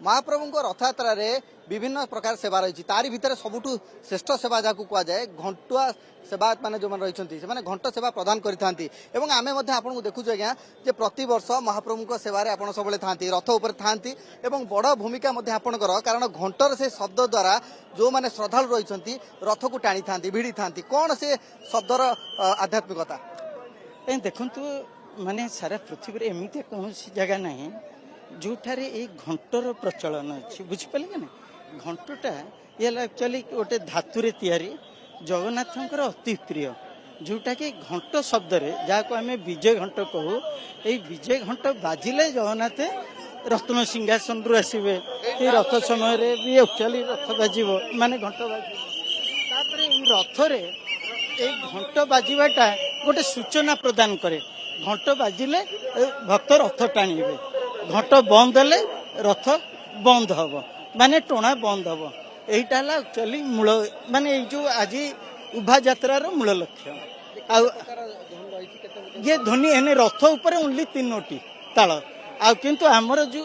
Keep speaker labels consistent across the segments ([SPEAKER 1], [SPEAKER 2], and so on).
[SPEAKER 1] महाप्रभु रथयात्रा विभिन्न प्रकार सेवा रही तारी भितर सबुठू श्रेष्ठ सेवा जहाँ कहुए घंटुआ सेवा मैंने जो रही से घंट सेवा प्रदान करते आम आपको देखुଛୁ आज्ञा जे प्रति वर्ष महाप्रभु सेवार आप सब था रथ उपर था बड़ भूमिका आपणकर कारण घंटर से शब्द द्वारा जो मैंने श्रद्धालु रही रथ को टाणी था भिड़ी था कौन से शब्दर आध्यात्मिकता
[SPEAKER 2] देखु माने सारा पृथ्वी में एमती कौन जगह ना जोठारे ये घंटर प्रचलन अच्छी बुझिपारे कि ना घंटटा ये एक्चुअली गोटे धातुरे तैयारी जगन्नाथंकर अति प्रिय जोटा कि घंट शब्द जहाँ को आम विजय घंट कहू ये विजय घंट बाजिले जगन्नाथ रत्न सिंहासन रु आसवे रथ समय भी एक्चुअली रथ बाजिब माने घंट बाजिब रथरे ये घंट बाजिबाटा गोटे सूचना प्रदान करे घंट बाजिले भक्त रथ टाणिबे घंट बंद हेले रथ बंद हम माने टोना बंद हम यहीटा एक्चुअली मूल माने जो आज उभा यात्रार मूल लक्ष्य ये ध्वनि एने रथ उपर ओनली 3टी ताल किंतु आमर जो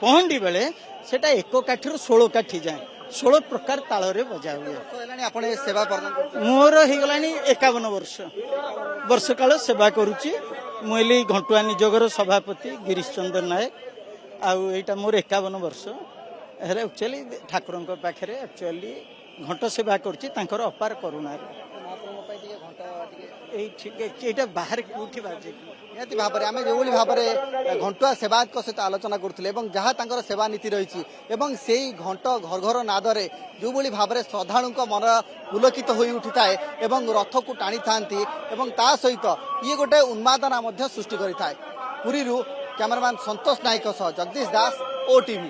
[SPEAKER 2] पहंडी बेले सेटा एक काठी 16 काठी जाए 16 प्रकार ताल बजा हुए
[SPEAKER 1] सेवा
[SPEAKER 2] मोर हो गला 51 वर्ष काल सेवा करुच्ची मुझे घंटुआ निजोगर सभापति गिरीश चंद्र नायक आईटा मोर 51 वर्ष एक्चुअली ठाकुर पाखे एक्चुअली घंट सेवा कर अपार करुणा बाहर कौटी बाजे
[SPEAKER 1] निहती भाव में आम जो भाव में घंटुआ सेवायत सहित आलोचना करुले जहाँ सेवा नीति रही से घंट घर घर नादरे जो भाव में श्रद्धालु मन पुलकित हो उठी थाए रथ को टाणी था सहित ये गोटे उन्मादना सृष्टि करें पुरी कैमरामैन संतोष नायक सह जगदीश दास ओटीवी।